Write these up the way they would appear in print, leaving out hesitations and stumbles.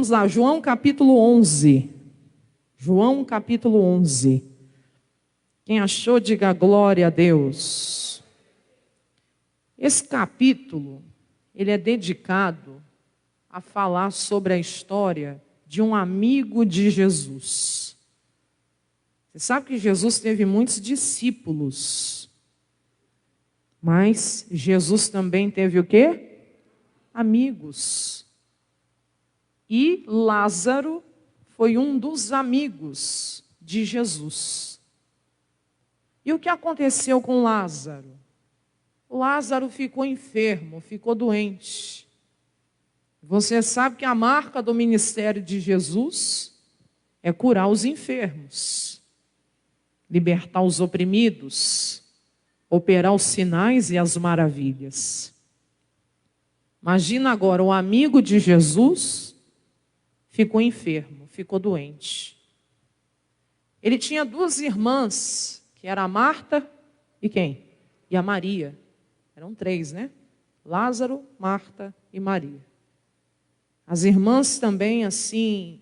Vamos lá, João capítulo 11. João capítulo 11. Quem achou, diga glória a Deus. Esse capítulo, ele é dedicado a falar sobre a história de um amigo de Jesus. Você sabe que Jesus teve muitos discípulos, mas Jesus também teve o quê? Amigos. E Lázaro foi um dos amigos de Jesus. E o que aconteceu com Lázaro? Lázaro ficou enfermo, ficou doente. Você sabe que a marca do ministério de Jesus é curar os enfermos, libertar os oprimidos, operar os sinais e as maravilhas. Imagina agora, o amigo de Jesus ficou enfermo, ficou doente. Ele tinha duas irmãs, que era a Marta e quem? E a Maria. Eram três, né? Lázaro, Marta e Maria. As irmãs também, assim,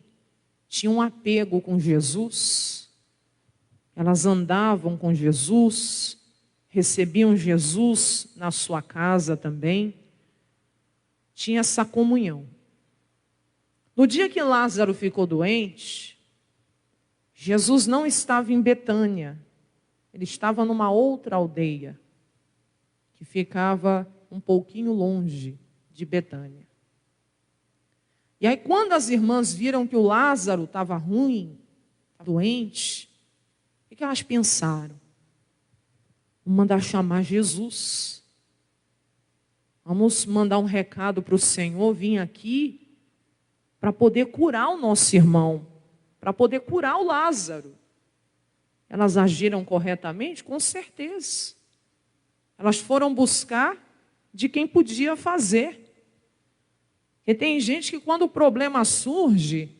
tinham um apego com Jesus. Elas andavam com Jesus, recebiam Jesus na sua casa também. Tinha essa comunhão. No dia que Lázaro ficou doente, Jesus não estava em Betânia. Ele estava numa outra aldeia, que ficava um pouquinho longe de Betânia. E aí, quando as irmãs viram que o Lázaro estava ruim, doente, o que elas pensaram? Vamos mandar chamar Jesus. Vamos mandar um recado para o Senhor vir aqui para poder curar o nosso irmão, para poder curar o Lázaro. Elas agiram corretamente? Com certeza. Elas foram buscar de quem podia fazer. Porque tem gente que quando o problema surge,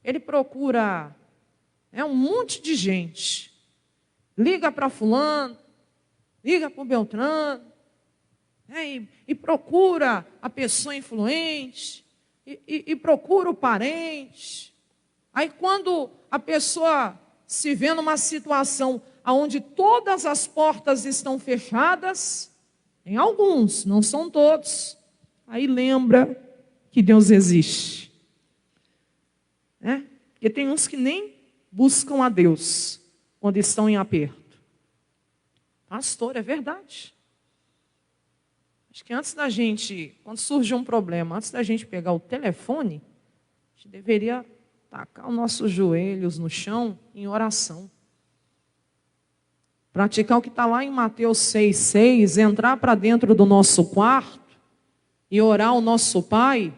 ele procura um monte de gente. Liga para fulano, liga para o Beltrano, e procura a pessoa influente, e procura o parente. Aí quando a pessoa se vê numa situação onde todas as portas estão fechadas, em alguns, não são todos, aí lembra que Deus existe. Porque tem uns que nem buscam a Deus quando estão em aperto. Pastor, é verdade. Acho que antes da gente, quando surge um problema, antes da gente pegar o telefone, a gente deveria tacar os nossos joelhos no chão em oração. Praticar o que está lá em Mateus 6,6, entrar para dentro do nosso quarto e orar ao nosso Pai,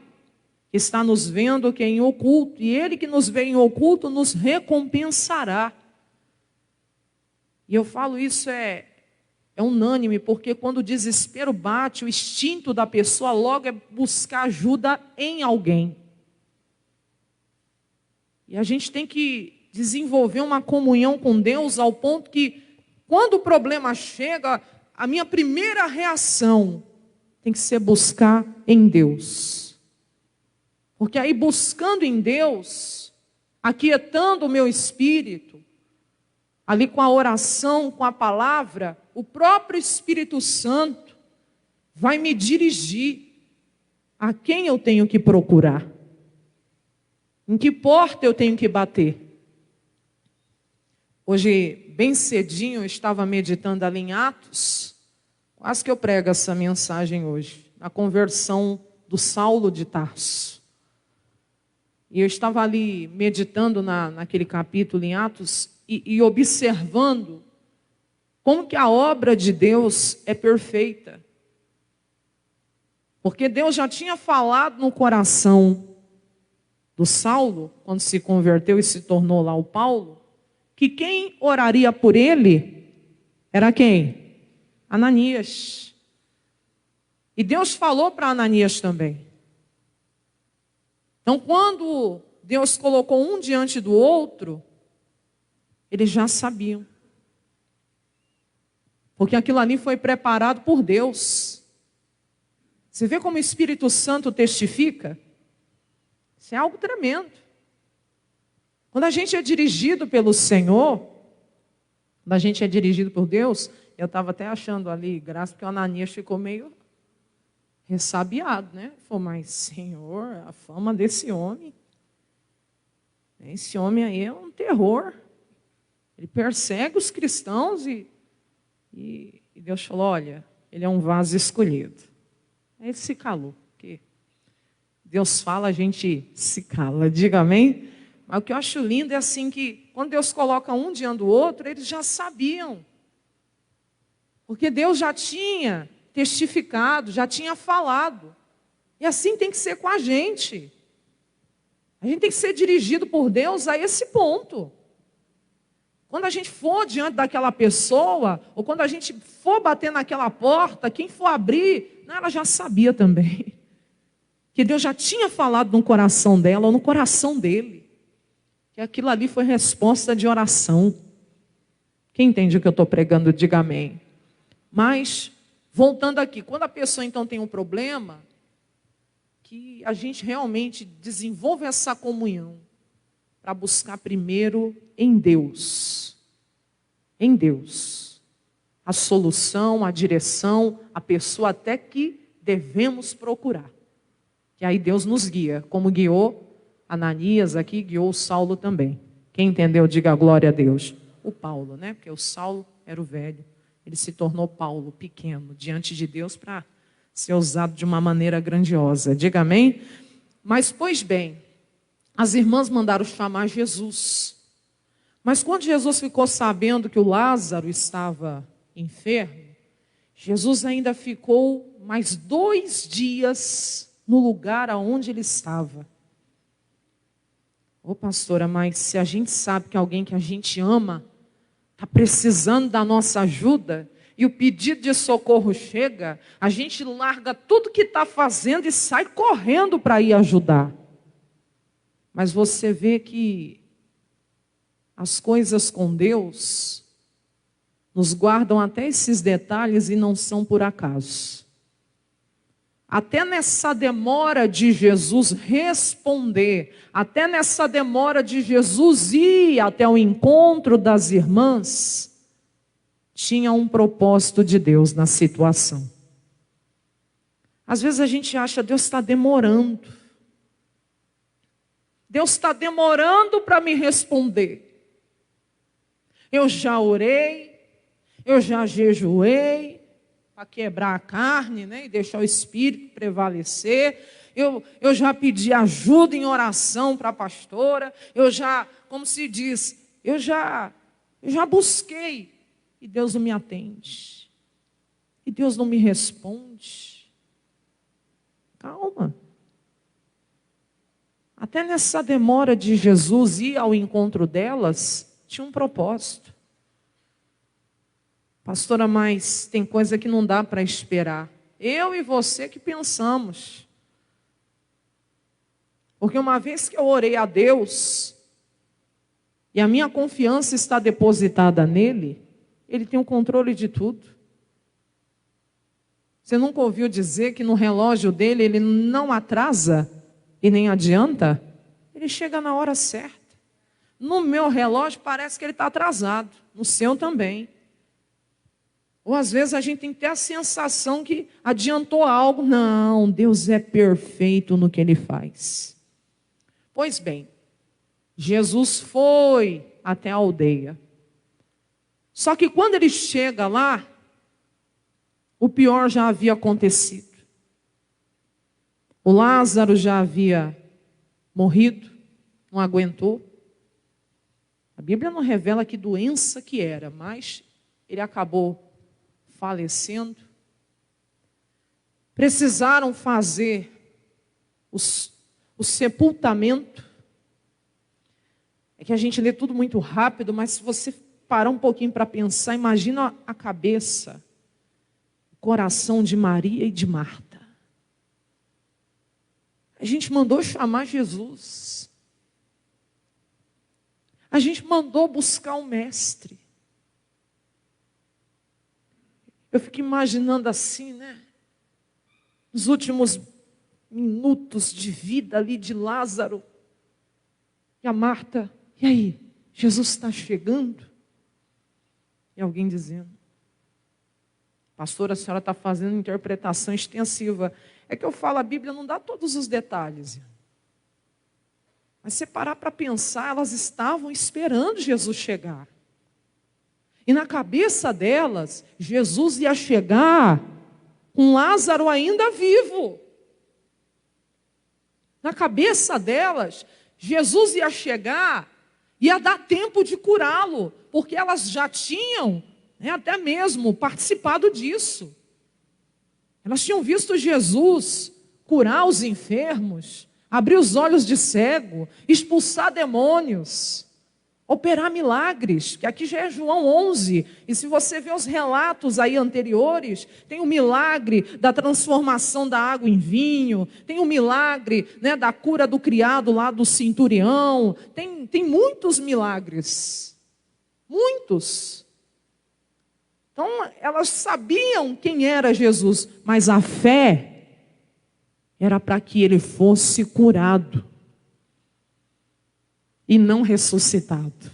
que está nos vendo que é em oculto, e Ele que nos vê em oculto nos recompensará. E eu falo isso é unânime, porque quando o desespero bate, o instinto da pessoa logo é buscar ajuda em alguém. E a gente tem que desenvolver uma comunhão com Deus ao ponto que, quando o problema chega, a minha primeira reação tem que ser buscar em Deus. Porque aí, buscando em Deus, aquietando o meu espírito, ali com a oração, com a palavra, o próprio Espírito Santo vai me dirigir a quem eu tenho que procurar. Em que porta eu tenho que bater? Hoje, bem cedinho, eu estava meditando ali em Atos. Quase que eu prego essa mensagem hoje. A conversão do Saulo de Tarso. E eu estava ali meditando naquele capítulo em Atos e observando como que a obra de Deus é perfeita. Porque Deus já tinha falado no coração do Saulo, quando se converteu e se tornou lá o Paulo, que quem oraria por ele era quem? Ananias. E Deus falou para Ananias também. Então, quando Deus colocou um diante do outro, eles já sabiam. Porque aquilo ali foi preparado por Deus. Você vê como o Espírito Santo testifica? Isso é algo tremendo. Quando a gente é dirigido pelo Senhor, quando a gente é dirigido por Deus, eu estava até achando ali graça, porque o Ananias ficou meio ressabiado, né? Falou, mas Senhor, a fama desse homem, esse homem aí é um terror. Ele persegue os cristãos e Deus falou, olha, ele é um vaso escolhido. Aí ele se calou, porque Deus fala, a gente se cala, diga amém? Mas o que eu acho lindo é assim que, quando Deus coloca um diante do outro, eles já sabiam. Porque Deus já tinha testificado, já tinha falado. E assim tem que ser com a gente. A gente tem que ser dirigido por Deus a esse ponto. Quando a gente for diante daquela pessoa, ou quando a gente for bater naquela porta, quem for abrir, ela já sabia também. Que Deus já tinha falado no coração dela, ou no coração dele. Que aquilo ali foi resposta de oração. Quem entende o que eu estou pregando, diga amém. Mas, voltando aqui, quando a pessoa então tem um problema, que a gente realmente desenvolve essa comunhão para buscar primeiro em Deus. Em Deus. A solução, a direção, a pessoa até que devemos procurar. Que aí Deus nos guia, como guiou Ananias aqui, guiou o Saulo também. Quem entendeu, diga glória a Deus. O Paulo, né? Porque o Saulo era o velho. Ele se tornou Paulo, pequeno, diante de Deus para ser usado de uma maneira grandiosa. Diga amém? Mas, pois bem, as irmãs mandaram chamar Jesus. Mas quando Jesus ficou sabendo que o Lázaro estava enfermo, Jesus ainda ficou mais 2 dias no lugar aonde ele estava. Ô pastora, mas se a gente sabe que alguém que a gente ama está precisando da nossa ajuda e o pedido de socorro chega, a gente larga tudo que está fazendo e sai correndo para ir ajudar. Mas você vê que as coisas com Deus nos guardam até esses detalhes e não são por acaso. Até nessa demora de Jesus responder, até nessa demora de Jesus ir até o encontro das irmãs, tinha um propósito de Deus na situação. Às vezes a gente acha, Deus está demorando. Deus está demorando para me responder. Eu já orei, eu já jejuei, para quebrar a carne, né, e deixar o espírito prevalecer. Eu já pedi ajuda em oração para a pastora. Eu já, como se diz, eu já busquei. E Deus não me atende. E Deus não me responde. Calma. Até nessa demora de Jesus ir ao encontro delas, tinha um propósito. Pastora, mas tem coisa que não dá para esperar. Eu e você que pensamos. Porque uma vez que eu orei a Deus, e a minha confiança está depositada nele, ele tem o controle de tudo. Você nunca ouviu dizer que no relógio dele ele não atrasa e nem adianta? Ele chega na hora certa. No meu relógio parece que ele está atrasado, no seu também. Ou às vezes a gente tem que ter a sensação que adiantou algo. Não, Deus é perfeito no que Ele faz. Pois bem, Jesus foi até a aldeia. Só que quando ele chega lá, o pior já havia acontecido. O Lázaro já havia morrido, não aguentou. A Bíblia não revela que doença que era, mas ele acabou falecendo. Precisaram fazer o sepultamento. É que a gente lê tudo muito rápido, mas se você parar um pouquinho para pensar, imagina a cabeça, o coração de Maria e de Marta. A gente mandou chamar Jesus. A gente mandou buscar o mestre. Eu fico imaginando assim, né? Nos últimos minutos de vida ali de Lázaro. E a Marta, e aí? Jesus está chegando? E alguém dizendo: pastor, a senhora está fazendo interpretação extensiva. É que eu falo, a Bíblia não dá todos os detalhes. Mas se parar para pensar, elas estavam esperando Jesus chegar. E na cabeça delas, Jesus ia chegar com Lázaro ainda vivo. Na cabeça delas, Jesus ia chegar, ia dar tempo de curá-lo, porque elas já tinham, até mesmo participado disso. Elas tinham visto Jesus curar os enfermos, abrir os olhos de cego, expulsar demônios, operar milagres, que aqui já é João 11, e se você ver os relatos aí anteriores, tem o milagre da transformação da água em vinho, tem o milagre, da cura do criado lá do centurião, tem muitos milagres, muitos. Então elas sabiam quem era Jesus, mas a fé era para que ele fosse curado e não ressuscitado.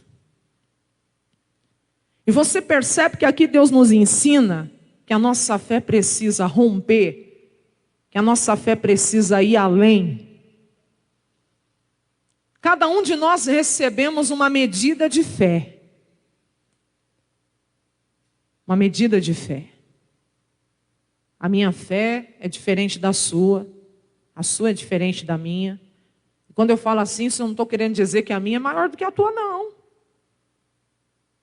E você percebe que aqui Deus nos ensina que a nossa fé precisa romper, que a nossa fé precisa ir além. Cada um de nós recebemos uma medida de fé. Uma medida de fé. A minha fé é diferente da sua, a sua é diferente da minha. Quando eu falo assim, isso eu não estou querendo dizer que a minha é maior do que a tua, não.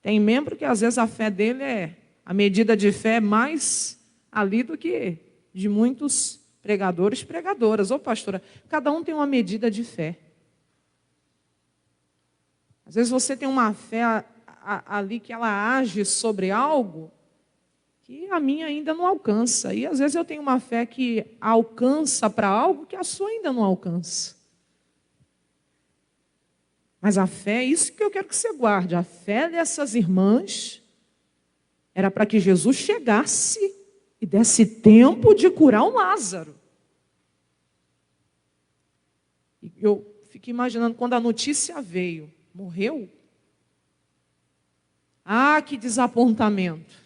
Tem membro que às vezes a fé dele a medida de fé é mais ali do que de muitos pregadores e pregadoras. Ô pastora, cada um tem uma medida de fé. Às vezes você tem uma fé ali que ela age sobre algo que a minha ainda não alcança. E às vezes eu tenho uma fé que alcança para algo que a sua ainda não alcança. Mas a fé, isso que eu quero que você guarde, a fé dessas irmãs era para que Jesus chegasse e desse tempo de curar o Lázaro. E eu fico imaginando, quando a notícia veio, morreu? Ah, que desapontamento.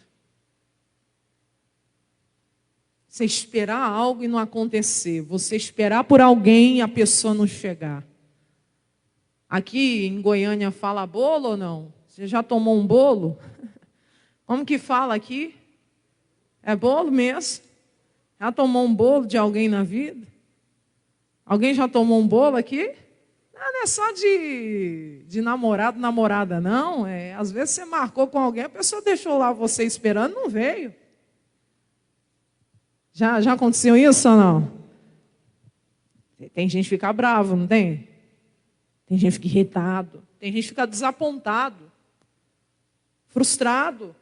Você esperar algo e não acontecer. Você esperar por alguém e a pessoa não chegar. Aqui em Goiânia fala bolo ou não? Você já tomou um bolo? Como que fala aqui? É bolo mesmo? Já tomou um bolo de alguém na vida? Alguém já tomou um bolo aqui? Não é só de namorado, namorada, não. Às vezes você marcou com alguém, a pessoa deixou lá você esperando, não veio. Já aconteceu isso ou não? Tem gente que fica bravo, não tem? Tem gente que fica irritado. Tem gente que fica desapontado. Frustrado.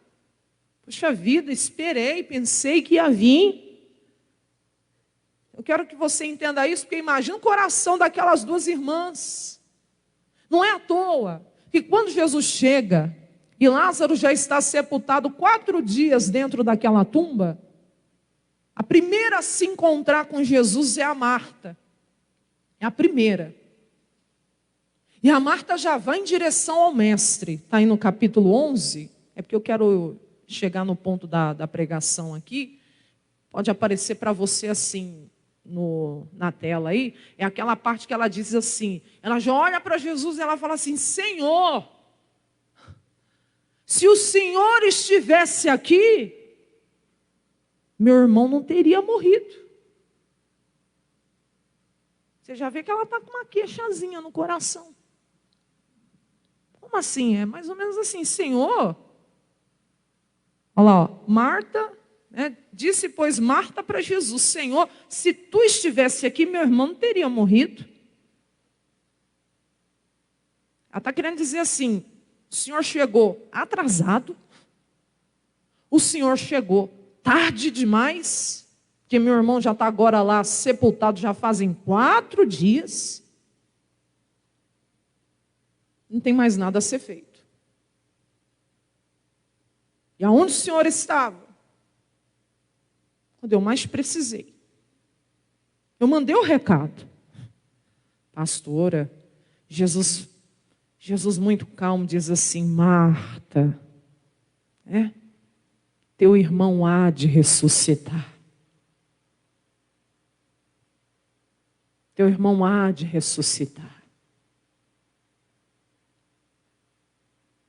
Puxa vida, esperei, pensei que ia vir. Eu quero que você entenda isso, porque imagina o coração daquelas duas irmãs. Não é à toa que quando Jesus chega, e Lázaro já está sepultado 4 dias dentro daquela tumba, a primeira a se encontrar com Jesus é a Marta. É a primeira. E a Marta já vai em direção ao mestre. Está aí no capítulo 11. É porque eu quero chegar no ponto da pregação aqui. Pode aparecer para você assim na tela aí. É aquela parte que ela diz assim. Ela já olha para Jesus e ela fala assim: Senhor, se o Senhor estivesse aqui, meu irmão não teria morrido. Você já vê que ela está com uma queixazinha no coração. Como assim? É mais ou menos assim: Senhor, olha lá, ó, Marta, disse pois Marta para Jesus: Senhor, se tu estivesse aqui, meu irmão não teria morrido. Ela está querendo dizer assim: o Senhor chegou atrasado, o Senhor chegou tarde demais, que meu irmão já está agora lá sepultado, já fazem 4 dias. Não tem mais nada a ser feito. E aonde o Senhor estava? Quando eu mais precisei. Eu mandei o recado. Pastora, Jesus muito calmo diz assim: Marta, teu irmão há de ressuscitar. Teu irmão há de ressuscitar.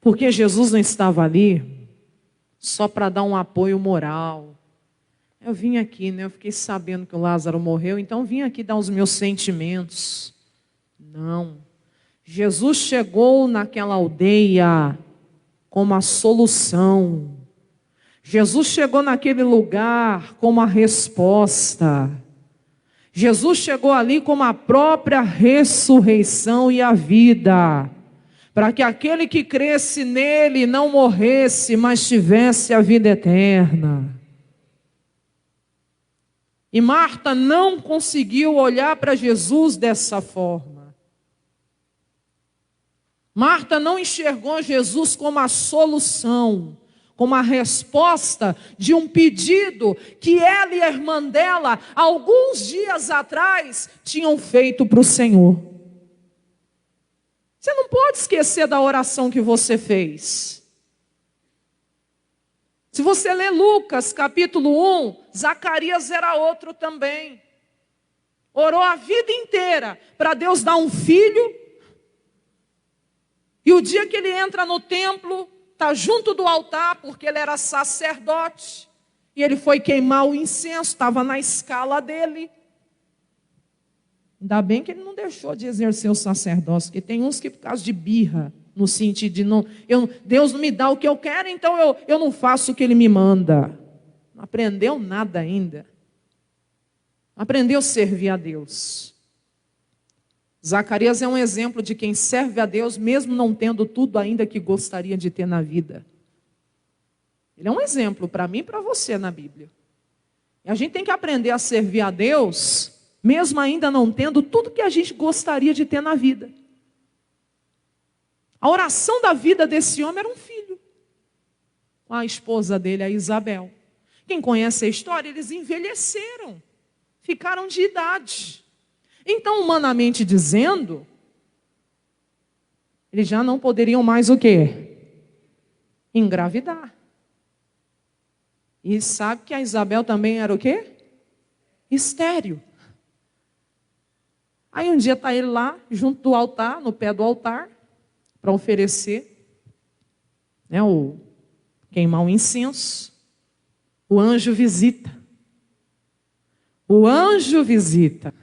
Porque Jesus não estava ali só para dar um apoio moral. Eu vim aqui, eu fiquei sabendo que o Lázaro morreu, então vim aqui dar os meus sentimentos. Não. Jesus chegou naquela aldeia como a solução. Jesus chegou naquele lugar como a resposta. Jesus chegou ali como a própria ressurreição e a vida, para que aquele que cresce nele não morresse, mas tivesse a vida eterna. E Marta não conseguiu olhar para Jesus dessa forma. Marta não enxergou Jesus como a solução, como a resposta de um pedido que ela e a irmã dela, alguns dias atrás, tinham feito para o Senhor. Você não pode esquecer da oração que você fez. Se você ler Lucas capítulo 1, Zacarias era outro também. Orou a vida inteira para Deus dar um filho. E o dia que ele entra no templo, está junto do altar, porque ele era sacerdote. E ele foi queimar o incenso, estava na escala dele. Ainda bem que ele não deixou de exercer o sacerdócio, porque tem uns que por causa de birra, no sentido de Deus não me dá o que eu quero, então eu não faço o que ele me manda. Não aprendeu nada ainda. Não aprendeu a servir a Deus. Zacarias é um exemplo de quem serve a Deus, mesmo não tendo tudo ainda que gostaria de ter na vida. Ele é um exemplo para mim e para você na Bíblia. E a gente tem que aprender a servir a Deus, mesmo ainda não tendo tudo que a gente gostaria de ter na vida. A oração da vida desse homem era um filho, com a esposa dele, a Isabel. Quem conhece a história, eles envelheceram, ficaram de idade. Então, humanamente dizendo, eles já não poderiam mais o quê? Engravidar. E sabe que a Isabel também era o quê? Estéril. Aí um dia está ele lá, junto do altar, no pé do altar, para oferecer, queimar um incenso. O anjo visita. O anjo visita.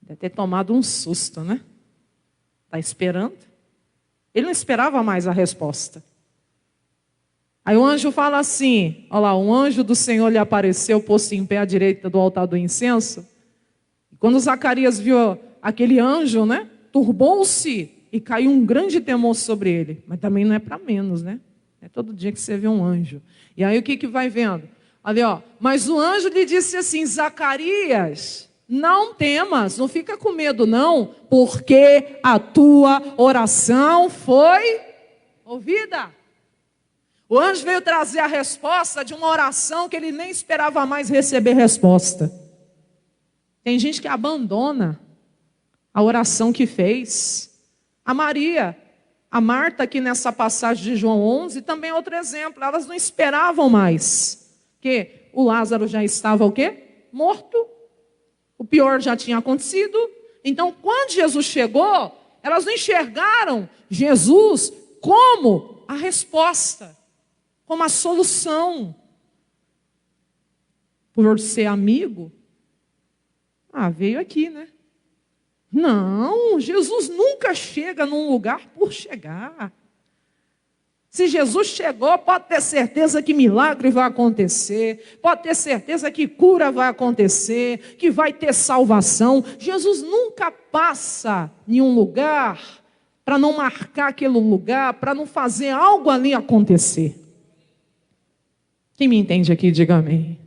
Deve ter tomado um susto, né? Está esperando. Ele não esperava mais a resposta. Aí o anjo fala assim, olha lá, um anjo do Senhor lhe apareceu, posto em pé à direita do altar do incenso. E quando Zacarias viu aquele anjo, turbou-se e caiu um grande temor sobre ele. Mas também não é para menos, né? É todo dia que você vê um anjo. E aí o que vai vendo? Ali, mas o anjo lhe disse assim, Zacarias, não temas, não fica com medo não, porque a tua oração foi ouvida. O anjo veio trazer a resposta de uma oração que ele nem esperava mais receber resposta. Tem gente que abandona a oração que fez. A Maria, a Marta aqui nessa passagem de João 11, também é outro exemplo. Elas não esperavam mais, que o Lázaro já estava o quê? Morto. O pior já tinha acontecido. Então, quando Jesus chegou, elas não enxergaram Jesus como a resposta, como a solução. Por ser amigo, veio aqui, né? Não, Jesus nunca chega num lugar por chegar. Se Jesus chegou, pode ter certeza que milagre vai acontecer, pode ter certeza que cura vai acontecer, que vai ter salvação. Jesus nunca passa em um lugar para não marcar aquele lugar, para não fazer algo ali acontecer. Quem me entende aqui, diga amém.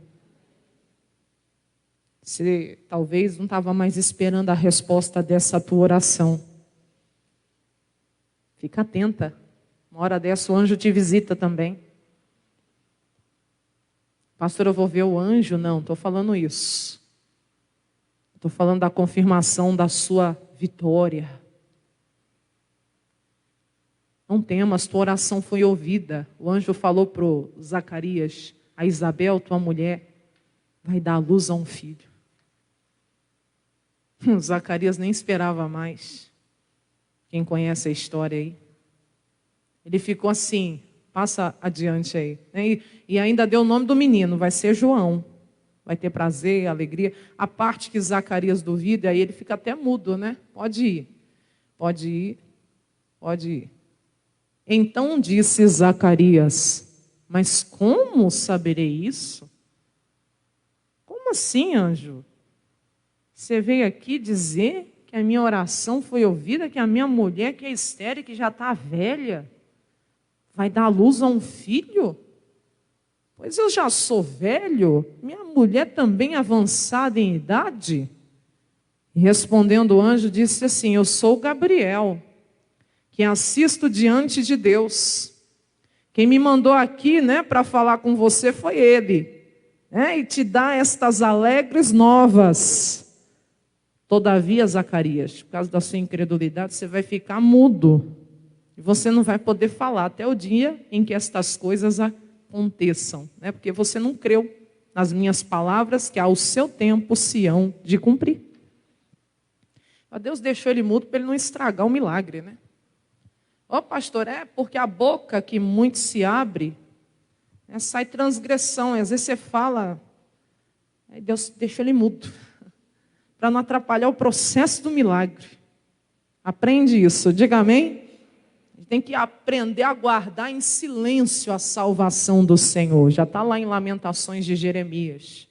Você talvez não estava mais esperando a resposta dessa tua oração. Fica atenta. Uma hora dessa o anjo te visita também. Pastor, eu vou ver o anjo? Não, estou falando isso. Estou falando da confirmação da sua vitória. Não temas, tua oração foi ouvida. O anjo falou para Zacarias: a Isabel, tua mulher, vai dar à luz a um filho. Zacarias nem esperava mais. Quem conhece a história aí? Ele ficou assim, passa adiante aí. Né? E ainda deu o nome do menino, vai ser João. Vai ter prazer, alegria. A parte que Zacarias duvida, aí ele fica até mudo, né? Pode ir, pode ir, pode ir. Então disse Zacarias: mas como saberei isso? Como assim, anjo? Você veio aqui dizer que a minha oração foi ouvida, que a minha mulher, que é estéril, que já está velha, vai dar à luz a um filho? Pois eu já sou velho, minha mulher também avançada em idade. E respondendo o anjo, disse assim: eu sou Gabriel, que assisto diante de Deus. Quem me mandou aqui, né, para falar com você foi ele, né, e te dar estas alegres novas. Todavia, Zacarias, por causa da sua incredulidade, você vai ficar mudo. E você não vai poder falar até o dia em que estas coisas aconteçam, né, porque você não creu nas minhas palavras, que ao seu tempo se hão de cumprir. Deus deixou ele mudo para ele não estragar o milagre, né? Ó, pastor, porque a boca que muito se abre, né, sai transgressão. E às vezes você fala, aí Deus deixa ele mudo, para não atrapalhar o processo do milagre. Aprende isso, diga amém. A gente tem que aprender a guardar em silêncio a salvação do Senhor. Já está lá em Lamentações de Jeremias.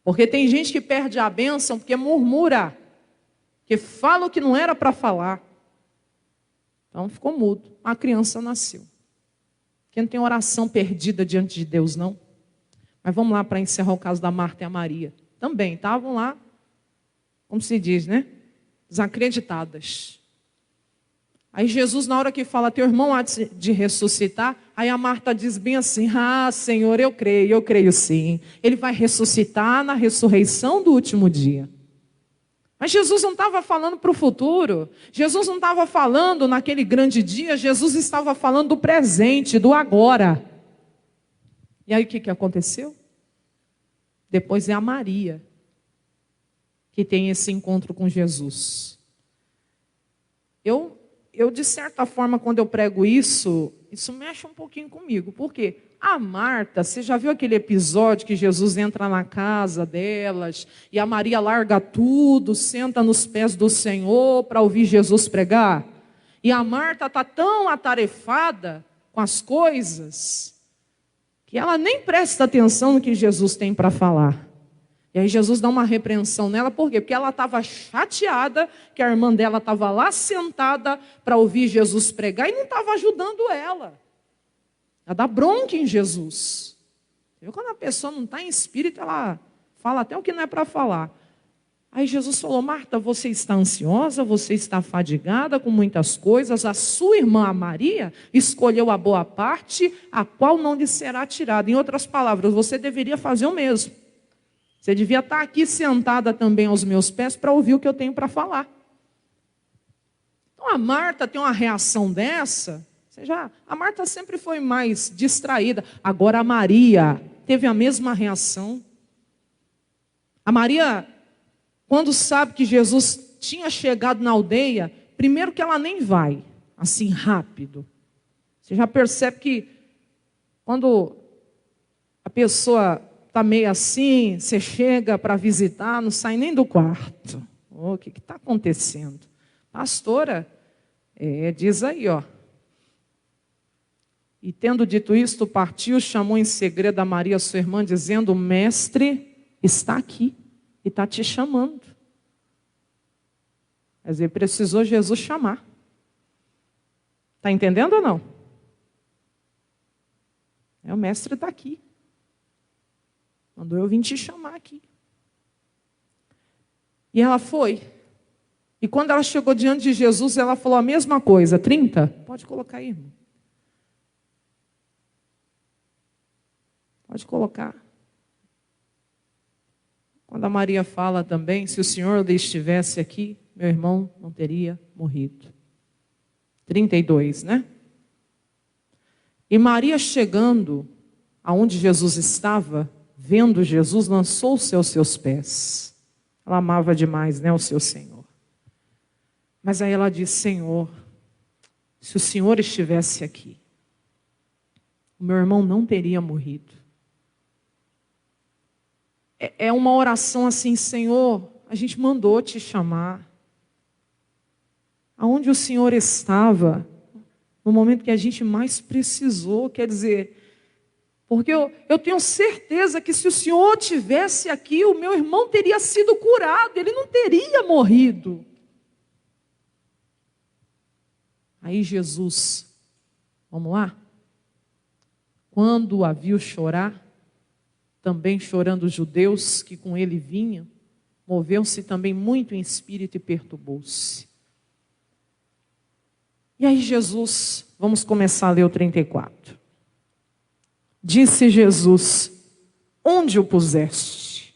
Porque tem gente que perde a bênção porque murmura, que fala o que não era para falar. Então ficou mudo. A criança nasceu. Porque não tem oração perdida diante de Deus, não. Mas vamos lá para encerrar o caso da Marta e a Maria. Também estavam lá, como se diz, né? Desacreditadas. Aí Jesus, na hora que fala, teu irmão há de ressuscitar, aí a Marta diz bem assim: ah, Senhor, eu creio sim. Ele vai ressuscitar na ressurreição do último dia. Mas Jesus não estava falando para o futuro. Jesus não estava falando naquele grande dia. Jesus estava falando do presente, do agora. E aí o que aconteceu? Depois é a Maria que tem esse encontro com Jesus. Eu de certa forma, quando eu prego isso mexe um pouquinho comigo. Por quê? A Marta, você já viu aquele episódio que Jesus entra na casa delas e a Maria larga tudo, senta nos pés do Senhor para ouvir Jesus pregar? E a Marta está tão atarefada com as coisas que ela nem presta atenção no que Jesus tem para falar. E aí Jesus dá uma repreensão nela, por quê? Porque ela estava chateada que a irmã dela estava lá sentada para ouvir Jesus pregar e não estava ajudando ela. Ela dá bronca em Jesus. Quando a pessoa não está em espírito, ela fala até o que não é para falar. Aí Jesus falou: Marta, você está ansiosa, você está fadigada com muitas coisas. A sua irmã, a Maria, escolheu a boa parte, a qual não lhe será tirada. Em outras palavras, você deveria fazer o mesmo. Você devia estar aqui sentada também aos meus pés para ouvir o que eu tenho para falar. Então a Marta tem uma reação dessa. A Marta sempre foi mais distraída. Agora a Maria teve a mesma reação. A Maria, quando sabe que Jesus tinha chegado na aldeia, primeiro que ela nem vai, assim rápido. Você já percebe que quando a pessoa está meio assim, você chega para visitar, não sai nem do quarto. O que está acontecendo? Pastora, diz aí, ó. E tendo dito isto, partiu, chamou em segredo a Maria, sua irmã, dizendo: o mestre está aqui e está te chamando. Quer dizer, precisou Jesus chamar. Está entendendo ou não? O mestre está aqui. Mandou eu vir te chamar aqui. E ela foi. E quando ela chegou diante de Jesus, ela falou a mesma coisa. 30? Pode colocar aí, irmão. Pode colocar. Quando a Maria fala também, se o Senhor estivesse aqui, meu irmão não teria morrido. 32, né? E Maria, chegando aonde Jesus estava, vendo Jesus, lançou-se aos seus pés. Ela amava demais, né, o seu Senhor. Mas aí ela disse: Senhor, se o Senhor estivesse aqui, o meu irmão não teria morrido. É uma oração assim: Senhor, a gente mandou te chamar. Aonde o Senhor estava, no momento que a gente mais precisou, quer dizer, porque eu tenho certeza que se o Senhor tivesse aqui, o meu irmão teria sido curado, ele não teria morrido. Aí Jesus, vamos lá? Quando a viu chorar, também chorando os judeus que com ele vinham, moveu-se também muito em espírito e perturbou-se. E aí Jesus, vamos começar a ler o 34. Disse Jesus: onde o puseste?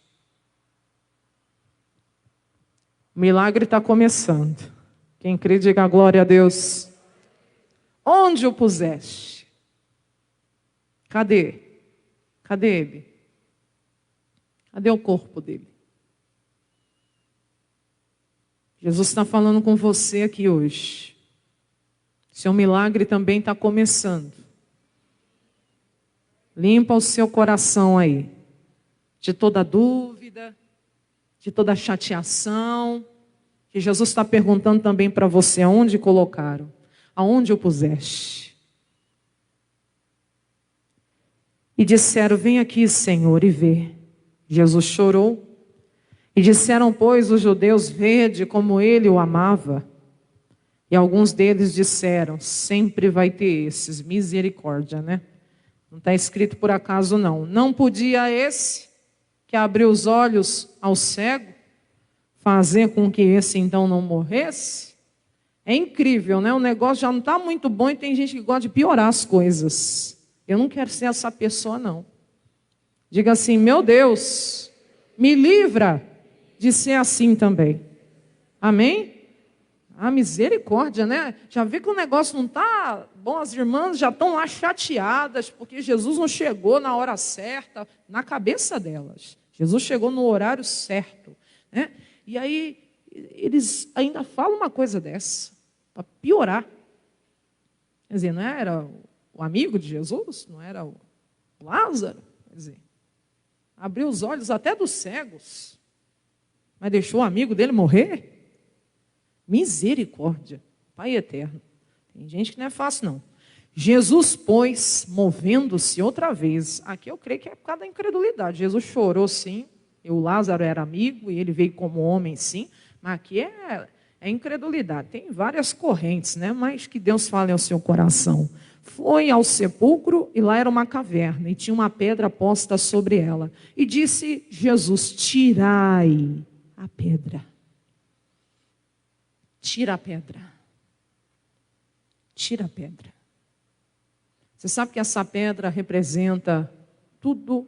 O milagre está começando. Quem crê, diga glória a Deus. Onde o puseste? Cadê? Cadê ele? Cadê o corpo dele? Jesus está falando com você aqui hoje. Seu milagre também está começando. Limpa o seu coração aí, de toda dúvida, de toda chateação, que Jesus está perguntando também para você: aonde colocaram? Aonde o puseste? E disseram: vem aqui, Senhor, e vê. Jesus chorou. E disseram, pois, os judeus: vede como ele o amava. E alguns deles disseram: sempre vai ter esses, misericórdia, né? Não está escrito por acaso não. Não podia esse, que abriu os olhos ao cego, fazer com que esse então não morresse? É incrível, né? O negócio já não está muito bom e tem gente que gosta de piorar as coisas. Eu não quero ser essa pessoa, não. Diga assim: meu Deus, me livra de ser assim também. Amém? A misericórdia, né? Já vê que o negócio não está bom, as irmãs já estão lá chateadas, porque Jesus não chegou na hora certa, na cabeça delas. Jesus chegou no horário certo, né? E aí, eles ainda falam uma coisa dessa, para piorar. Quer dizer, não era o amigo de Jesus? Não era o Lázaro? Quer dizer, abriu os olhos até dos cegos, mas deixou o amigo dele morrer? Misericórdia, Pai eterno. Tem gente que não é fácil, não. Jesus, pois, movendo-se outra vez, aqui eu creio que é por causa da incredulidade. Jesus chorou, sim, e o Lázaro era amigo, e ele veio como homem, sim, mas aqui é incredulidade. Tem várias correntes, né? Mas que Deus fale ao seu coração. Foi ao sepulcro, e lá era uma caverna, e tinha uma pedra posta sobre ela. E disse Jesus: tirai a pedra. Tira a pedra. Tira a pedra. Você sabe que essa pedra representa tudo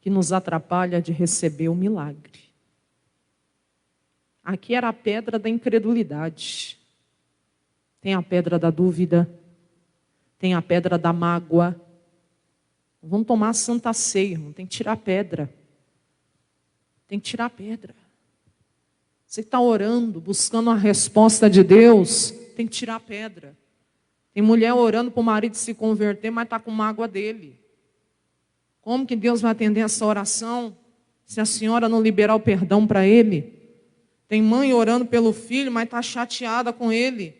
que nos atrapalha de receber o milagre. Aqui era a pedra da incredulidade. Tem a pedra da dúvida. Tem a pedra da mágoa. Vamos tomar a Santa Ceia, irmão. Tem que tirar a pedra. Tem que tirar a pedra. Você está orando, buscando a resposta de Deus, tem que tirar a pedra. Tem mulher orando para o marido se converter, mas está com mágoa dele. Como que Deus vai atender essa oração se a senhora não liberar o perdão para ele? Tem mãe orando pelo filho, mas está chateada com ele.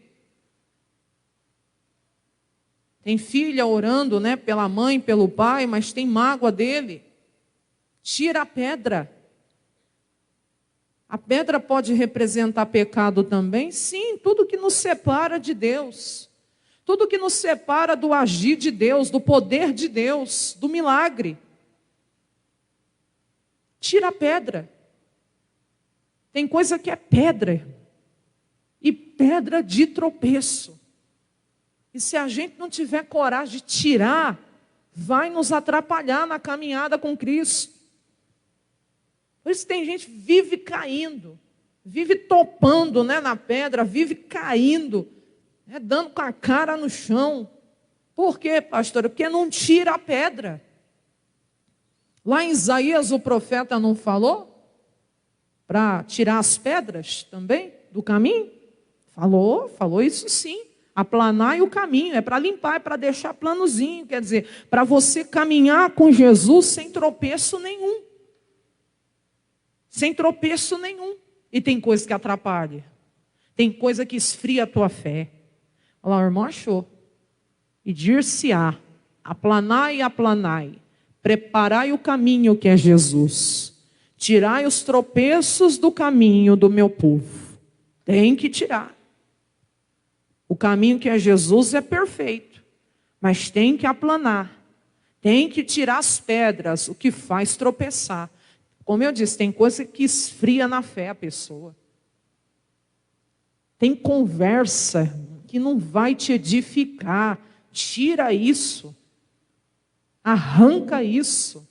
Tem filha orando, né, pela mãe, pelo pai, mas tem mágoa dele. Tira a pedra. A pedra pode representar pecado também? Sim, tudo que nos separa de Deus. Tudo que nos separa do agir de Deus, do poder de Deus, do milagre. Tira a pedra. Tem coisa que é pedra. E pedra de tropeço. E se a gente não tiver coragem de tirar, vai nos atrapalhar na caminhada com Cristo. Por isso tem gente que vive caindo, vive topando, né, na pedra, vive caindo, né, dando com a cara no chão. Por quê, pastora? Porque não tira a pedra. Lá em Isaías o profeta não falou? Para tirar as pedras também do caminho? Falou isso sim. Aplanai o caminho, é para limpar, é para deixar planozinho. Quer dizer, para você caminhar com Jesus sem tropeço nenhum. Sem tropeço nenhum. E tem coisa que atrapalha. Tem coisa que esfria a tua fé. Olha lá, o irmão achou. E dir-se-á, aplanai, aplanai. Preparai o caminho que é Jesus. Tirai os tropeços do caminho do meu povo. Tem que tirar. O caminho que é Jesus é perfeito. Mas tem que aplanar. Tem que tirar as pedras, o que faz tropeçar. Como eu disse, tem coisa que esfria na fé a pessoa. Tem conversa que não vai te edificar. Tira isso. Arranca isso.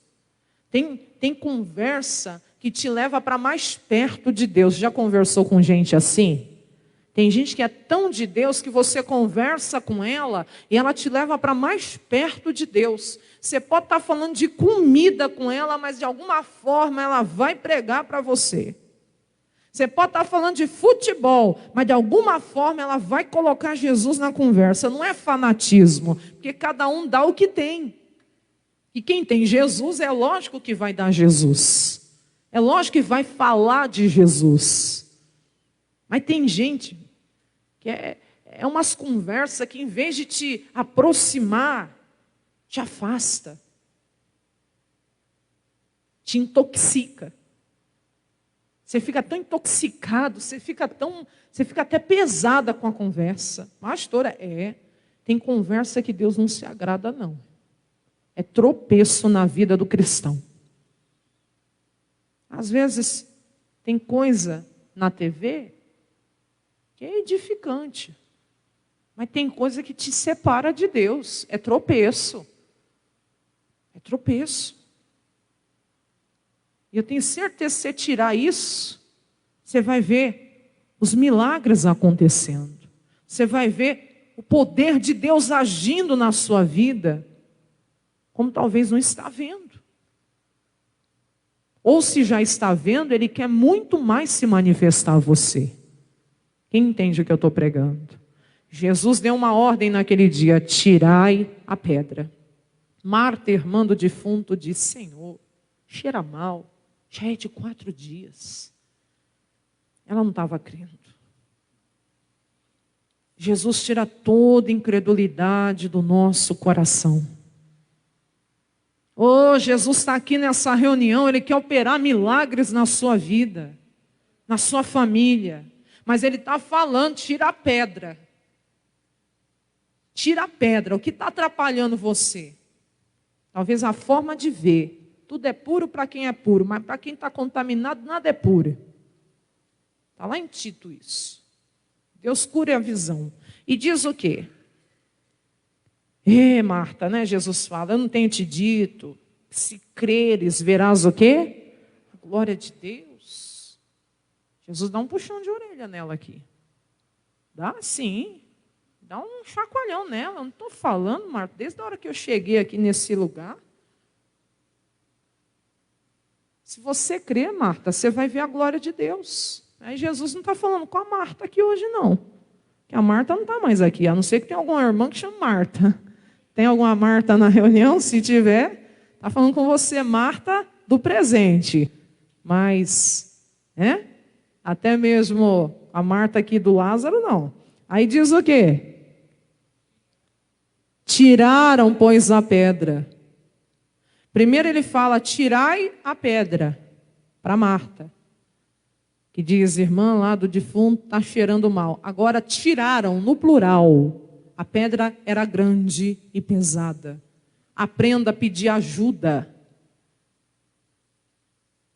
Tem conversa que te leva para mais perto de Deus. Já conversou com gente assim? Tem gente que é tão de Deus que você conversa com ela e ela te leva para mais perto de Deus. Você pode estar falando de comida com ela, mas de alguma forma ela vai pregar para você. Você pode estar falando de futebol, mas de alguma forma ela vai colocar Jesus na conversa. Não é fanatismo, porque cada um dá o que tem. E quem tem Jesus é lógico que vai dar Jesus. É lógico que vai falar de Jesus. Mas tem gente que é umas conversas que em vez de te aproximar, te afasta. Te intoxica. Você fica tão intoxicado, você fica até pesada com a conversa. Pastora, tem conversa que Deus não se agrada não. É tropeço na vida do cristão. Às vezes tem coisa na TV que é edificante. Mas tem coisa que te separa de Deus. É tropeço. É tropeço. E eu tenho certeza que se você tirar isso, você vai ver os milagres acontecendo. Você vai ver o poder de Deus agindo na sua vida, como talvez não está vendo. Ou se já está vendo, Ele quer muito mais se manifestar a você. Quem entende o que eu estou pregando? Jesus deu uma ordem naquele dia: tirai a pedra. Marta, irmã do defunto, disse: Senhor, cheira mal, já é de 4 dias. Ela não estava crendo. Jesus tira toda incredulidade do nosso coração. Oh, Jesus está aqui nessa reunião, Ele quer operar milagres na sua vida, na sua família. Mas Ele está falando, tira a pedra. Tira a pedra. O que está atrapalhando você? Talvez a forma de ver. Tudo é puro para quem é puro, mas para quem está contaminado, nada é puro. Está lá em Tito isso. Deus cura a visão. E diz o quê? Marta, né? Jesus fala, eu não tenho te dito, se creres, verás o quê? A glória de Deus. Jesus dá um puxão de orelha nela aqui. Dá sim. Dá um chacoalhão nela. Eu não estou falando, Marta, desde a hora que eu cheguei aqui nesse lugar. Se você crer, Marta, você vai ver a glória de Deus. Aí Jesus não está falando com a Marta aqui hoje, não. Porque a Marta não está mais aqui, a não ser que tenha alguma irmã que chama Marta. Tem alguma Marta na reunião? Se tiver, está falando com você, Marta do presente. Mas, até mesmo a Marta aqui do Lázaro, não. Aí diz o quê? Tiraram, pois, a pedra. Primeiro ele fala, tirai a pedra, para Marta. Que diz, irmã lá do defunto, está cheirando mal. Agora tiraram, no plural. A pedra era grande e pesada. Aprenda a pedir ajuda.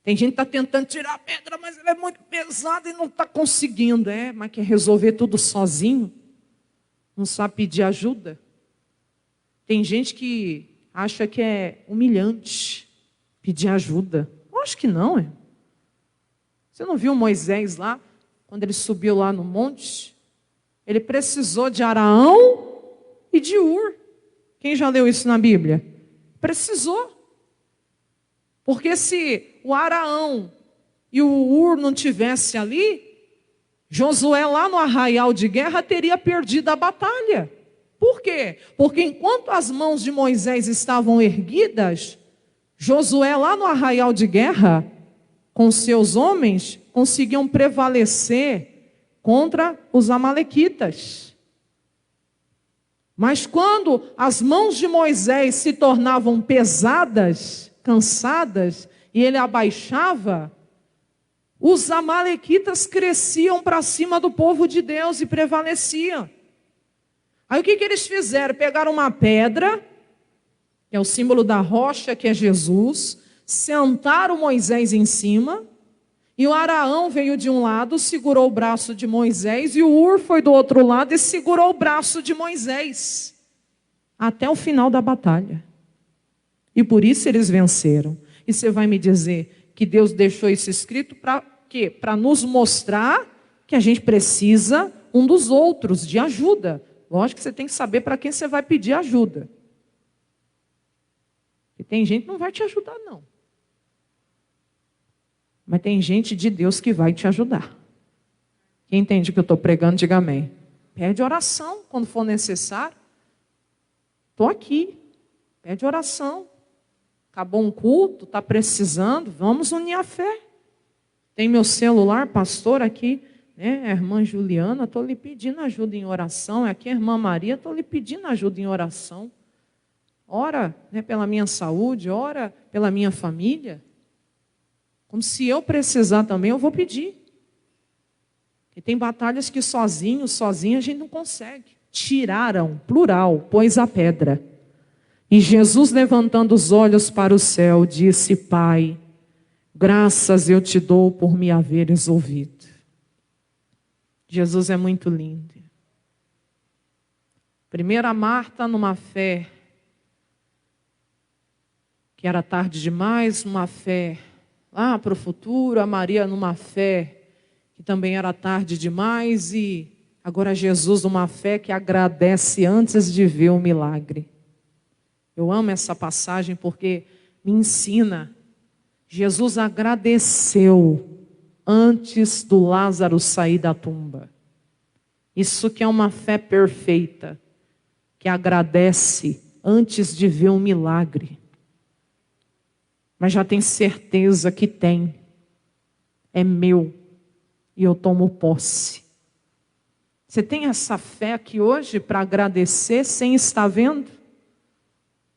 Tem gente que está tentando tirar a pedra, mas ela é muito pesada e não está conseguindo. Mas quer resolver tudo sozinho? Não sabe pedir ajuda? Tem gente que acha que é humilhante pedir ajuda. Eu acho que não, Você não viu Moisés lá, quando ele subiu lá no monte? Ele precisou de Araão e de Ur. Quem já leu isso na Bíblia? Precisou. Porque se o Araão e o Ur não tivesse ali, Josué lá no arraial de guerra teria perdido a batalha. Por quê? Porque enquanto as mãos de Moisés estavam erguidas, Josué lá no arraial de guerra, com seus homens, conseguiam prevalecer contra os amalequitas. Mas quando as mãos de Moisés se tornavam pesadas, cansadas, e ele abaixava, os amalequitas cresciam para cima do povo de Deus e prevaleciam. Aí o que eles fizeram? Pegaram uma pedra, que é o símbolo da rocha, que é Jesus, sentaram Moisés em cima, e o Araão veio de um lado, segurou o braço de Moisés, e o Ur foi do outro lado e segurou o braço de Moisés, até o final da batalha. E por isso eles venceram. E você vai me dizer que Deus deixou isso escrito para quê? Para nos mostrar que a gente precisa um dos outros, de ajuda. Lógico que você tem que saber para quem você vai pedir ajuda. E tem gente que não vai te ajudar, não. Mas tem gente de Deus que vai te ajudar. Quem entende o que eu estou pregando, diga amém. Pede oração quando for necessário. Estou aqui. Pede oração. Acabou um culto, está precisando, vamos unir a fé. Tem meu celular, pastor, aqui, né? A irmã Juliana, estou lhe pedindo ajuda em oração. Aqui a irmã Maria, estou lhe pedindo ajuda em oração. Ora, né, pela minha saúde, ora pela minha família. Como se eu precisar também, eu vou pedir. E tem batalhas que sozinha a gente não consegue. Tiraram, plural, pôs a pedra. E Jesus, levantando os olhos para o céu, disse: Pai, graças eu te dou por me haveres ouvido. Jesus é muito lindo. Primeira Marta, numa fé que era tarde demais, numa fé lá para o futuro, a Maria numa fé que também era tarde demais, e agora Jesus numa fé que agradece antes de ver o milagre. Eu amo essa passagem porque me ensina. Jesus agradeceu antes do Lázaro sair da tumba. Isso que é uma fé perfeita, que agradece antes de ver um milagre. Mas já tem certeza que tem. É meu. E eu tomo posse. Você tem essa fé aqui hoje para agradecer sem estar vendo?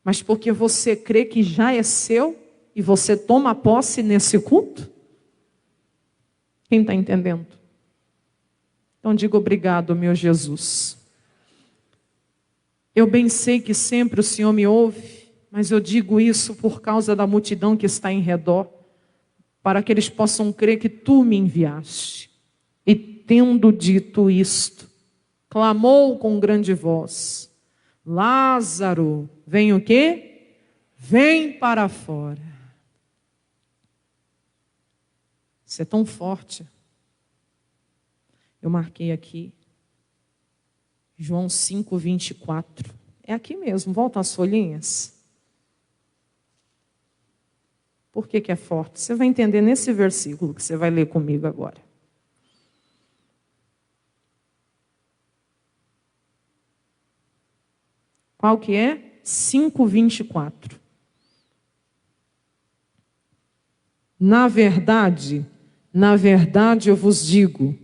Mas porque você crê que já é seu e você toma posse nesse culto? Quem está entendendo? Então diga obrigado, meu Jesus. Eu bem sei que sempre o Senhor me ouve, mas eu digo isso por causa da multidão que está em redor, para que eles possam crer que tu me enviaste. E tendo dito isto, clamou com grande voz: Lázaro, vem o quê? Vem para fora. Isso é tão forte. Eu marquei aqui. João 5:24. É aqui mesmo, volta as folhinhas. Por que é forte? Você vai entender nesse versículo que você vai ler comigo agora. Qual que é? 5:24. Na verdade eu vos digo,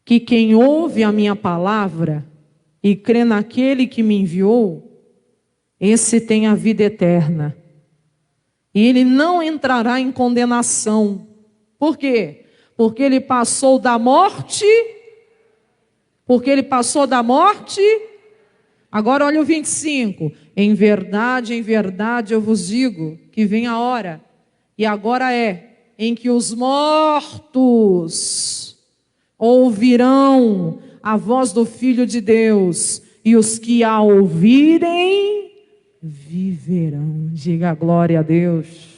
que quem ouve a minha palavra e crê naquele que me enviou, esse tem a vida eterna. E ele não entrará em condenação. Por quê? Porque ele passou da morte. Porque ele passou da morte. Agora olha o 25. Em verdade eu vos digo que vem a hora, e agora é, em que os mortos ouvirão a voz do Filho de Deus, e os que a ouvirem viverão. Diga glória a Deus.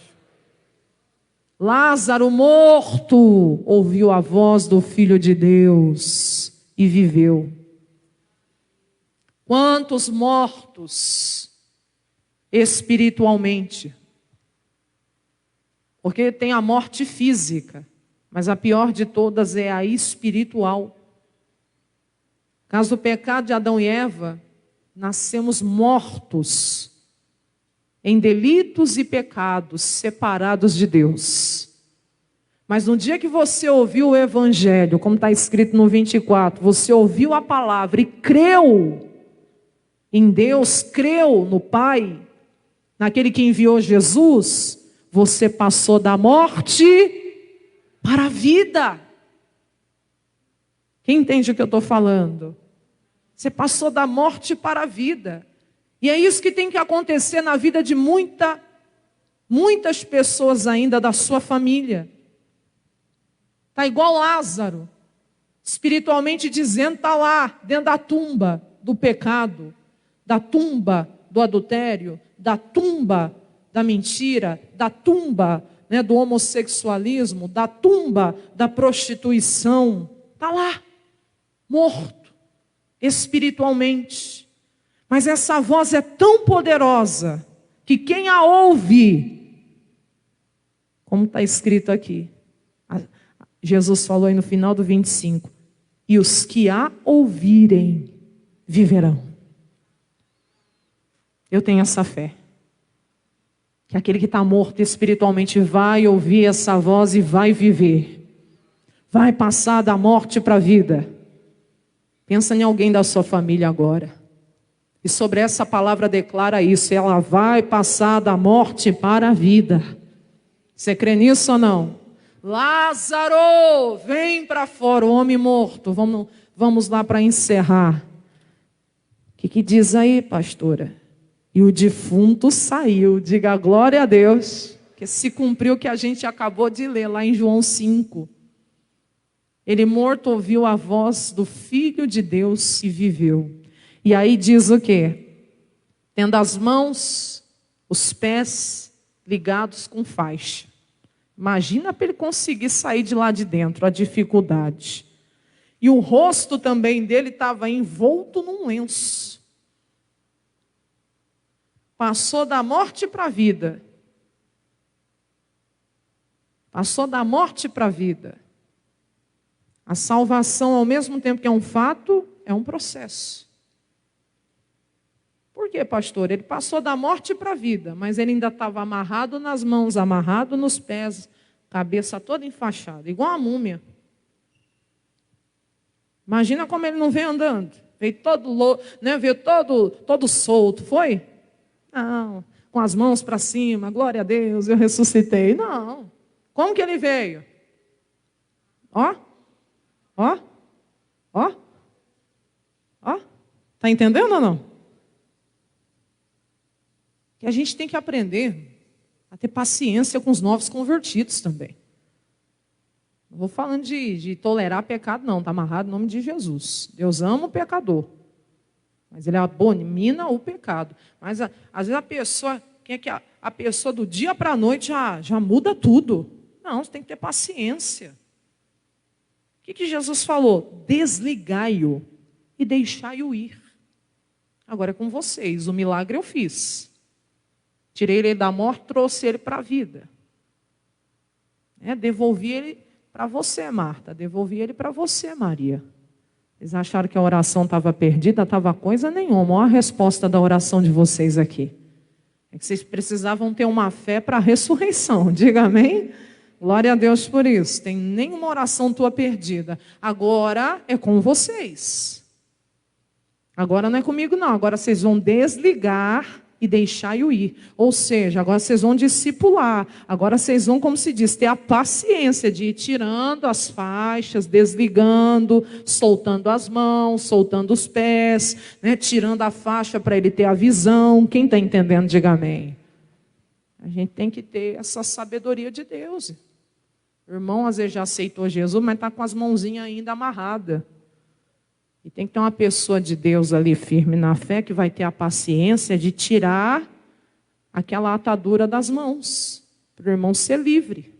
Lázaro morto ouviu a voz do Filho de Deus e viveu. Quantos mortos espiritualmente? Porque tem a morte física, mas a pior de todas é a espiritual. Caso do pecado de Adão e Eva, nascemos mortos em delitos e pecados, separados de Deus. Mas no dia que você ouviu o Evangelho, como está escrito no 24, você ouviu a palavra e creu em Deus, creu no Pai, naquele que enviou Jesus, você passou da morte para a vida. Quem entende o que eu estou falando? Você passou da morte para a vida. E é isso que tem que acontecer na vida de muitas pessoas ainda da sua família. Está igual Lázaro, espiritualmente dizendo, está lá, dentro da tumba do pecado, da tumba do adultério, da tumba da mentira, da tumba, né, do homossexualismo, da tumba da prostituição. Está lá, morto, espiritualmente. Mas essa voz é tão poderosa, que quem a ouve, como está escrito aqui, Jesus falou aí no final do 25, e os que a ouvirem, viverão. Eu tenho essa fé. Que aquele que está morto espiritualmente vai ouvir essa voz e vai viver. Vai passar da morte para a vida. Pensa em alguém da sua família agora. E sobre essa palavra declara isso. Ela vai passar da morte para a vida. Você crê nisso ou não? Lázaro, vem para fora, o homem morto. Vamos lá para encerrar. O que diz aí, pastora? E o defunto saiu. Diga glória a Deus. Que se cumpriu o que a gente acabou de ler lá em João 5. Ele morto ouviu a voz do Filho de Deus e viveu. E aí diz o quê? Tendo as mãos, os pés ligados com faixa. Imagina para ele conseguir sair de lá de dentro, a dificuldade. E o rosto também dele estava envolto num lenço. Passou da morte para a vida. Passou da morte para a vida. A salvação, ao mesmo tempo que é um fato, é um processo. Por quê, pastor? Ele passou da morte para a vida, mas ele ainda estava amarrado nas mãos, amarrado nos pés, cabeça toda enfaixada, igual a múmia. Imagina como ele não veio andando. Veio todo, né, veio todo solto, foi? Não, com as mãos para cima, glória a Deus, eu ressuscitei. Não. Como que ele veio? Ó. Está entendendo ou não? Que a gente tem que aprender a ter paciência com os novos convertidos também. Não vou falando de tolerar pecado, não. Está amarrado em nome de Jesus. Deus ama o pecador. Mas ele abomina o pecado. Mas às vezes a pessoa, quem é que a pessoa do dia para a noite já muda tudo? Não, você tem que ter paciência. O que Jesus falou? Desligai-o e deixai-o ir. Agora é com vocês. O milagre eu fiz. Tirei ele da morte, trouxe ele para a vida. Devolvi ele para você, Marta. Devolvi ele para você, Maria. Eles acharam que a oração estava perdida, estava coisa nenhuma. Olha a resposta da oração de vocês aqui. É que vocês precisavam ter uma fé para a ressurreição. Diga amém? Glória a Deus por isso. Tem nenhuma oração tua perdida. Agora é com vocês. Agora não é comigo não. Agora vocês vão desligar e deixar-o ir. Ou seja, agora vocês vão discipular. Agora vocês vão, como se diz, ter a paciência de ir tirando as faixas, desligando, soltando as mãos, soltando os pés, né? Tirando a faixa para ele ter a visão. Quem está entendendo, diga amém. A gente tem que ter essa sabedoria de Deus. O irmão às vezes já aceitou Jesus, mas está com as mãozinhas ainda amarradas. E tem que ter uma pessoa de Deus ali firme na fé que vai ter a paciência de tirar aquela atadura das mãos, para o irmão ser livre.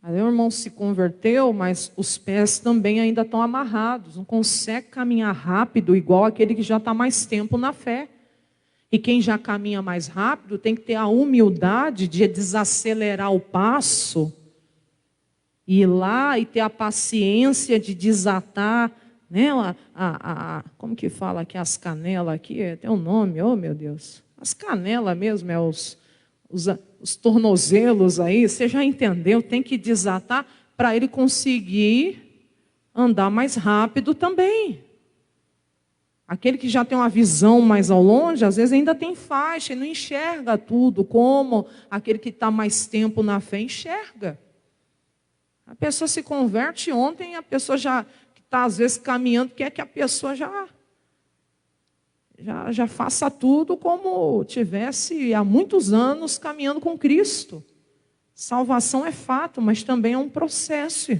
Aí o irmão se converteu, mas os pés também ainda estão amarrados. Não consegue caminhar rápido igual aquele que já está mais tempo na fé. E quem já caminha mais rápido tem que ter a humildade de desacelerar o passo, ir lá e ter a paciência de desatar, né? Como que fala aqui as canelas aqui? Tem um nome, oh meu Deus. As canelas mesmo, os tornozelos aí, você já entendeu, tem que desatar para ele conseguir andar mais rápido também. Aquele que já tem uma visão mais ao longe, às vezes ainda tem faixa e não enxerga tudo, como aquele que está mais tempo na fé enxerga. A pessoa se converte ontem, a pessoa já está às vezes caminhando, quer que a pessoa já faça tudo como tivesse há muitos anos caminhando com Cristo. Salvação é fato, mas também é um processo.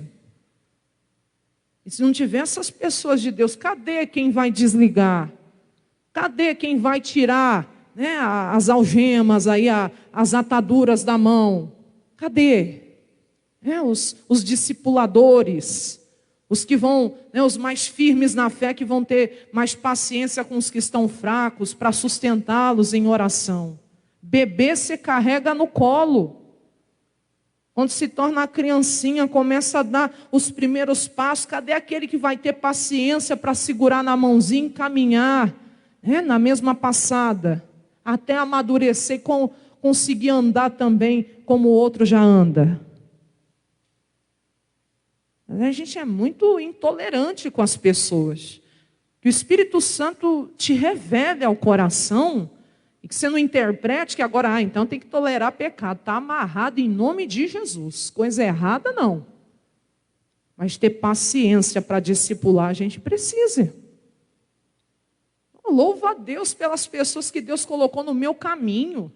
E se não tiver essas pessoas de Deus, cadê quem vai desligar? Cadê quem vai tirar, né, as algemas, aí, as ataduras da mão? Cadê? Os discipuladores, os que vão, né, os mais firmes na fé, que vão ter mais paciência com os que estão fracos, para sustentá-los em oração. Bebê se carrega no colo. Quando se torna a criancinha, começa a dar os primeiros passos, cadê aquele que vai ter paciência para segurar na mãozinha e caminhar, né, na mesma passada, até amadurecer e conseguir andar também como o outro já anda? A gente é muito intolerante com as pessoas. Que o Espírito Santo te revele ao coração e que você não interprete que agora, então tem que tolerar pecado. Está amarrado em nome de Jesus. Coisa errada não. Mas ter paciência para discipular a gente precisa. Louvo a Deus pelas pessoas que Deus colocou no meu caminho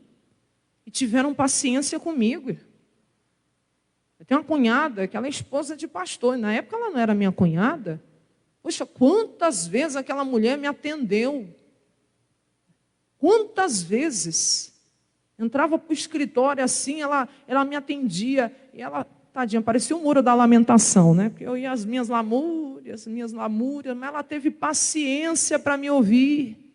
e tiveram paciência comigo. Eu tenho uma cunhada que ela é esposa de pastor. E na época ela não era minha cunhada. Poxa, quantas vezes aquela mulher me atendeu. Quantas vezes. Entrava para o escritório assim, ela me atendia. E ela, tadinha, parecia o muro da lamentação, né? Porque eu ia as minhas lamúrias, mas ela teve paciência para me ouvir.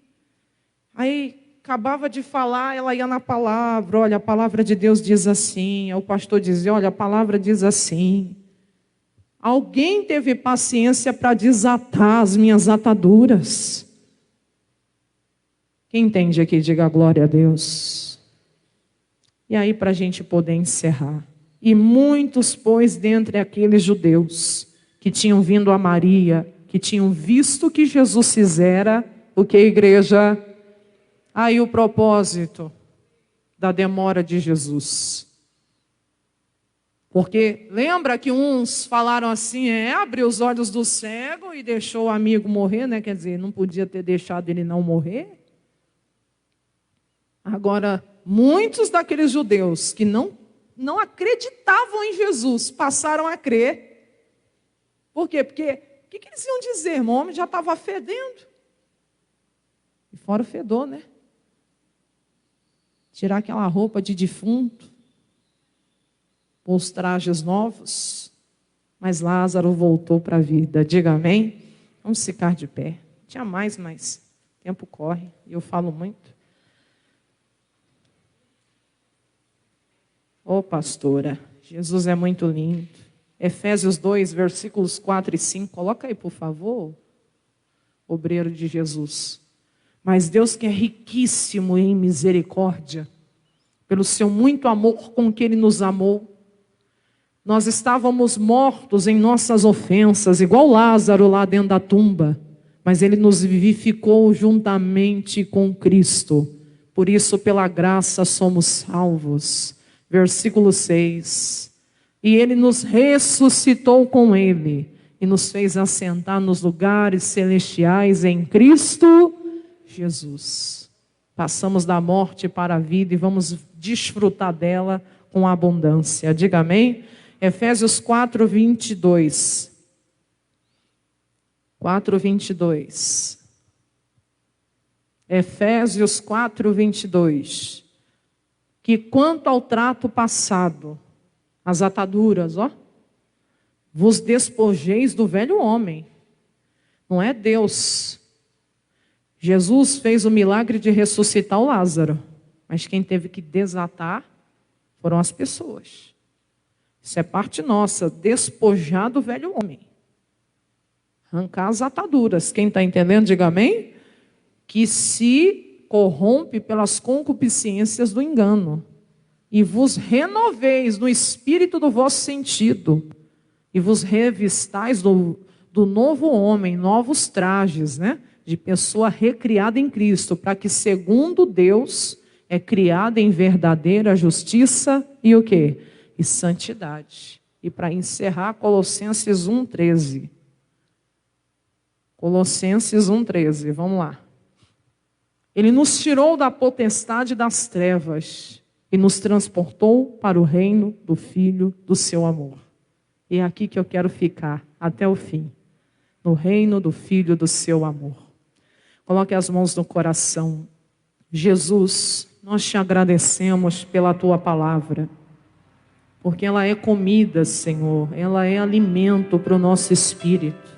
Aí acabava de falar, ela ia na palavra, olha, a palavra de Deus diz assim. Aí o pastor dizia, olha, a palavra diz assim. Alguém teve paciência para desatar as minhas ataduras. Quem entende aqui, diga glória a Deus. E aí, para a gente poder encerrar. E muitos, pois, dentre aqueles judeus que tinham vindo a Maria, que tinham visto que Jesus fizera, o que a igreja... Aí o propósito da demora de Jesus. Porque lembra que uns falaram assim, abriu os olhos do cego e deixou o amigo morrer, né? Quer dizer, não podia ter deixado ele não morrer. Agora, muitos daqueles judeus que não acreditavam em Jesus, passaram a crer. Por quê? Porque, o que eles iam dizer, irmão? O homem já estava fedendo. E fora o fedor, né? Tirar aquela roupa de defunto, pôr os trajes novos, mas Lázaro voltou para a vida. Diga amém? Vamos ficar de pé. Tinha mais, mas o tempo corre e eu falo muito. Ô pastora, Jesus é muito lindo. Efésios 2, versículos 4 e 5. Coloca aí, por favor, obreiro de Jesus. Mas Deus, que é riquíssimo em misericórdia, pelo seu muito amor com que Ele nos amou, nós estávamos mortos em nossas ofensas, igual Lázaro lá dentro da tumba, mas Ele nos vivificou juntamente com Cristo. Por isso, pela graça, somos salvos. Versículo 6. E Ele nos ressuscitou com Ele e nos fez assentar nos lugares celestiais em Cristo Jesus. Passamos da morte para a vida e vamos desfrutar dela com abundância. Diga amém? Efésios 4, 22. 4, 22. Efésios 4, 22. Que quanto ao trato passado, as ataduras, ó. Vos despojeis do velho homem. Não é Deus. Jesus fez o milagre de ressuscitar o Lázaro, mas quem teve que desatar foram as pessoas. Isso é parte nossa, despojar do velho homem. Arrancar as ataduras. Quem está entendendo, diga amém. Que se corrompe pelas concupiscências do engano. E vos renoveis no espírito do vosso sentido. E vos revistais do novo homem, novos trajes, né? De pessoa recriada em Cristo, para que segundo Deus é criada em verdadeira justiça e o quê? E santidade. E para encerrar, Colossenses 1,13. Colossenses 1,13, vamos lá. Ele nos tirou da potestade das trevas e nos transportou para o reino do Filho do seu amor. E é aqui que eu quero ficar até o fim. No reino do Filho do seu amor. Coloque as mãos no coração. Jesus, nós te agradecemos pela tua palavra. Porque ela é comida, Senhor. Ela é alimento para o nosso espírito.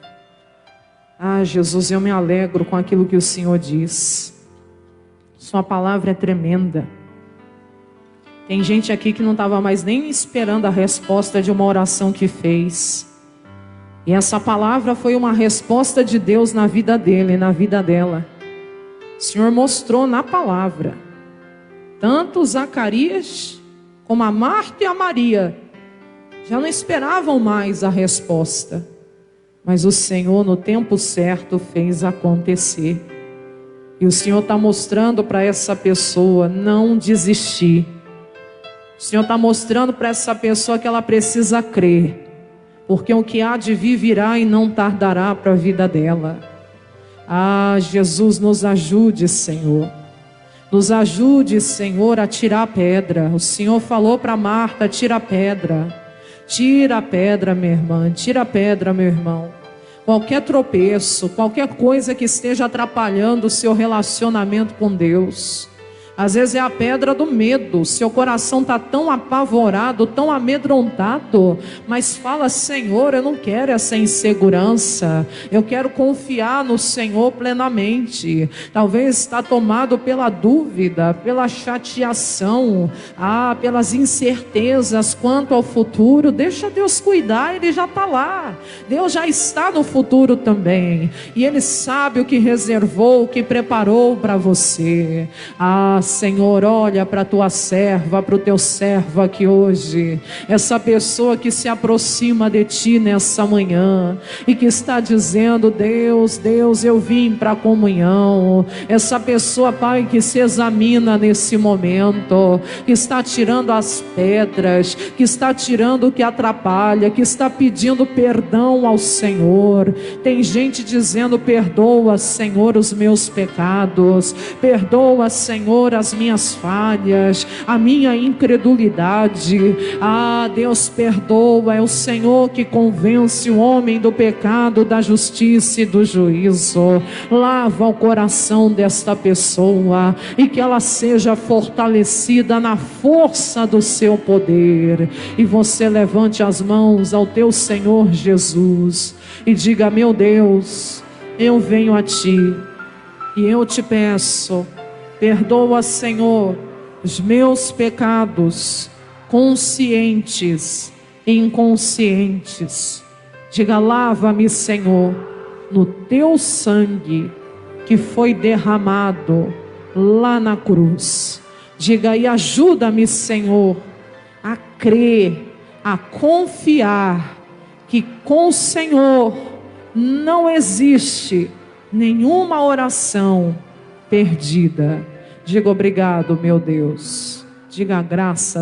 Ah, Jesus, eu me alegro com aquilo que o Senhor diz. Sua palavra é tremenda. Tem gente aqui que não estava mais nem esperando a resposta de uma oração que fez. E essa palavra foi uma resposta de Deus na vida dele e na vida dela. O Senhor mostrou na palavra. Tanto Zacarias como a Marta e a Maria já não esperavam mais a resposta. Mas o Senhor no tempo certo fez acontecer. E o Senhor está mostrando para essa pessoa não desistir. O Senhor está mostrando para essa pessoa que ela precisa crer. Porque o que há de vir virá e não tardará para a vida dela. Ah, Jesus, nos ajude, Senhor. Nos ajude, Senhor, a tirar a pedra. O Senhor falou para Marta, tira a pedra. Tira a pedra, minha irmã. Tira a pedra, meu irmão. Qualquer tropeço, qualquer coisa que esteja atrapalhando o seu relacionamento com Deus. Às vezes é a pedra do medo. Seu coração está tão apavorado, tão amedrontado. Mas fala, Senhor, eu não quero essa insegurança. Eu quero confiar no Senhor plenamente. Talvez está tomado pela dúvida, pela chateação, pelas incertezas quanto ao futuro. Deixa Deus cuidar, Ele já está lá. Deus já está no futuro também. E Ele sabe o que reservou, o que preparou para você. Senhor, olha para a tua serva, para o teu servo aqui hoje, essa pessoa que se aproxima de ti nessa manhã e que está dizendo, Deus, Deus, eu vim para a comunhão. Essa pessoa, Pai, que se examina nesse momento, que está tirando as pedras, que está tirando o que atrapalha, que está pedindo perdão ao Senhor. Tem gente dizendo, perdoa, Senhor, os meus pecados, perdoa, Senhor, as minhas falhas, a minha incredulidade. Deus perdoa. É o Senhor que convence o homem do pecado, da justiça e do juízo. Lava o coração desta pessoa e que ela seja fortalecida na força do seu poder. E você levante as mãos ao teu Senhor Jesus e diga, meu Deus, eu venho a ti e eu te peço, perdoa, Senhor, os meus pecados, conscientes e inconscientes. Diga, lava-me, Senhor, no teu sangue que foi derramado lá na cruz. Diga, e ajuda-me, Senhor, a crer, a confiar que com o Senhor não existe nenhuma oração perdida. Diga obrigado, meu Deus. Diga graças